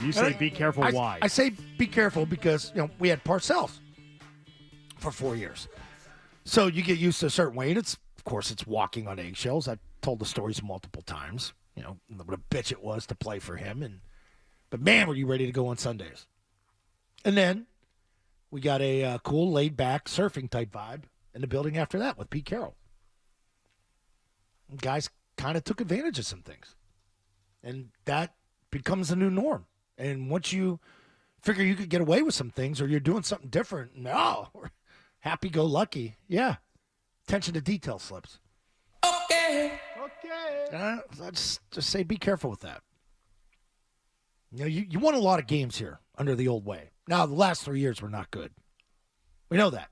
You say be careful. Why? I say be careful because we had Parcells for 4 years, so you get used to a certain way, and of course it's walking on eggshells. I've told the stories multiple times. What a bitch it was to play for him, but man, were you ready to go on Sundays? And then we got a cool, laid-back surfing type vibe in the building after that with Pete Carroll. And guys kind of took advantage of some things, and that becomes the new norm. And once you figure you could get away with some things or you're doing something different, we're happy-go-lucky. Yeah, attention to detail slips. Okay. I just say be careful with that. You won a lot of games here under the old way. Now, the last 3 years were not good. We know that.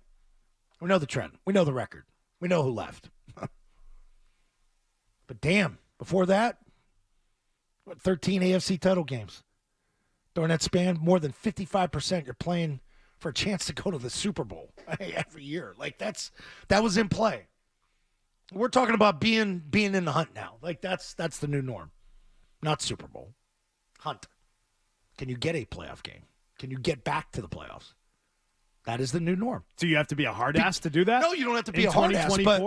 We know the trend. We know the record. We know who left. But damn, before that, 13 AFC title games. During that span, more than 55% you're playing for a chance to go to the Super Bowl every year. That was in play. We're talking about being in the hunt now. That's the new norm. Not Super Bowl. Hunt. Can you get a playoff game? Can you get back to the playoffs? That is the new norm. So you have to be a hard ass to do that? No, you don't have to be a hard ass. But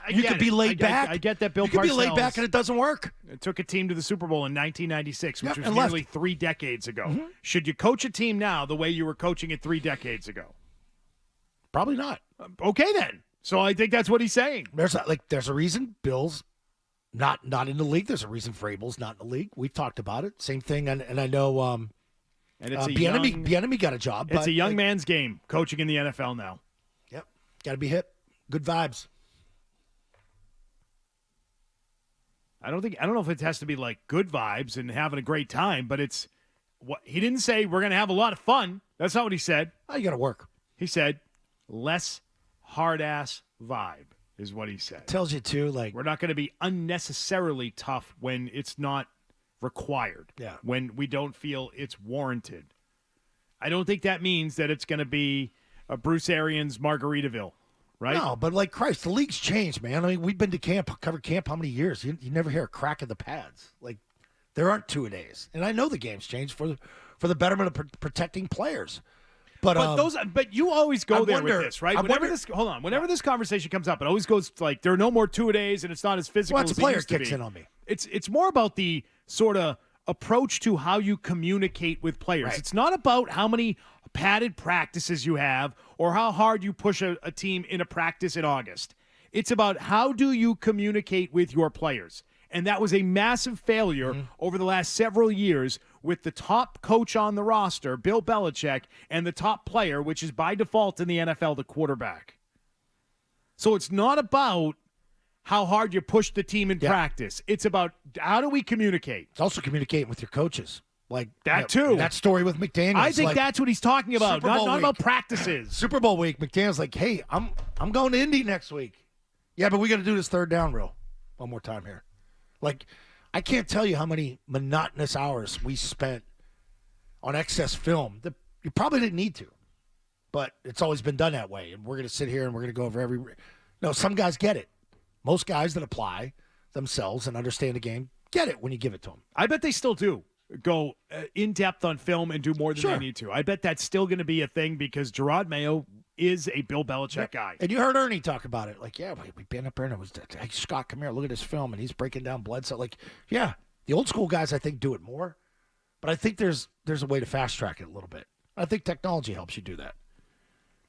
you could be laid back. I get that Bill Parcells. You could be laid back and it doesn't work. It took a team to the Super Bowl in 1996, which was and nearly left. 3 decades ago. Mm-hmm. Should you coach a team now the way you were coaching it 3 decades ago? Probably not. Okay, then. So I think that's what he's saying. There's a reason Bill's not in the league. There's a reason Vrabel's not in the league. We've talked about it. Same thing, and I know and it's Bieniemy got a job. It's a young man's game, coaching in the NFL now. Yep. Got to be hip. Good vibes. I don't know if it has to be like good vibes and having a great time, but it's what he didn't say we're going to have a lot of fun. That's not what he said. Oh, you got to work. He said less hard-ass vibe is what he said. Tells you, too, we're not going to be unnecessarily tough when it's not required. Yeah. When we don't feel it's warranted. I don't think that means that it's going to be a Bruce Arians Margaritaville, right? No, but Christ, the league's changed, man. I mean, we've been to covered camp how many years? You never hear a crack of the pads. There aren't two-a-days. And I know the game's changed for the betterment of protecting players. But you always go with this, right? Whenever this conversation comes up, it always goes there are no more 2-a-days and it's not as physical as it used to be. Kicks in on me. It's more about the sort of approach to how you communicate with players. Right. It's not about how many padded practices you have or how hard you push a team in a practice in August. It's about how do you communicate with your players. And that was a massive failure over the last several years with the top coach on the roster, Bill Belichick, and the top player, which is by default in the NFL, the quarterback. So it's not about how hard you push the team in practice. It's about how do we communicate. It's also communicating with your coaches. That too. That story with McDaniels. I think that's what he's talking about, not about practices. Super Bowl week, McDaniels hey, I'm going to Indy next week. Yeah, but we got to do this third down drill one more time here. I can't tell you how many monotonous hours we spent on excess film that you probably didn't need to, but it's always been done that way. And we're going to sit here and we're going to go over No, some guys get it. Most guys that apply themselves and understand the game get it when you give it to them. I bet they still do go in depth on film and do more than they need to. I bet that's still going to be a thing because Gerard Mayo is a Bill Belichick guy. And you heard Ernie talk about it. We've been up there and it was, hey, Scott, come here, look at this film. And he's breaking down Bledsoe. The old school guys, I think, do it more. But I think there's a way to fast track it a little bit. I think technology helps you do that.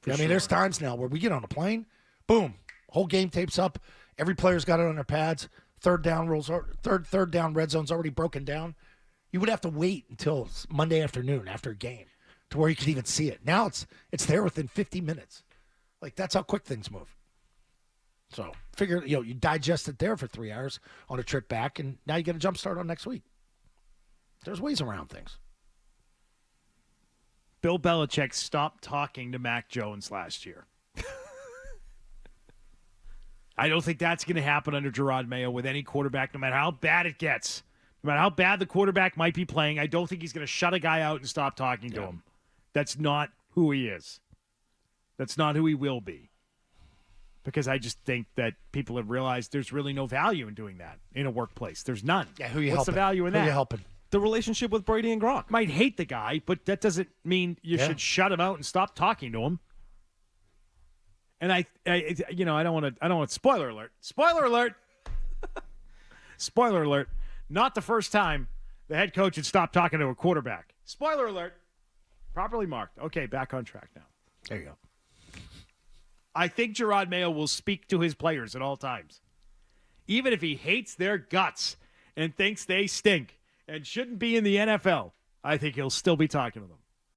I mean, there's times now where we get on a plane, boom, whole game tapes up. Every player's got it on their pads. Third down red zone's already broken down. You would have to wait until Monday afternoon after a game to where you could even see it. Now it's there within 50 minutes. That's how quick things move. So figure, you digest it there for 3 hours on a trip back, and now you get a jump start on next week. There's ways around things. Bill Belichick stopped talking to Mac Jones last year. I don't think that's going to happen under Gerard Mayo with any quarterback, no matter how bad it gets. No matter how bad the quarterback might be playing, I don't think he's going to shut a guy out and stop talking to him. That's not who he is. That's not who he will be. Because I just think that people have realized there's really no value in doing that in a workplace. There's none. Yeah, who you What's helping? the value in that? Who you helping? the relationship with Brady and Gronk. Might hate the guy, but that doesn't mean you should shut him out and stop talking to him. And I don't want spoiler alert. Spoiler alert. Spoiler alert. Not the first time the head coach had stopped talking to a quarterback. Spoiler alert. Properly marked. Okay, back on track now. There you go. I think Gerard Mayo will speak to his players at all times. Even if he hates their guts and thinks they stink and shouldn't be in the NFL, I think he'll still be talking to them.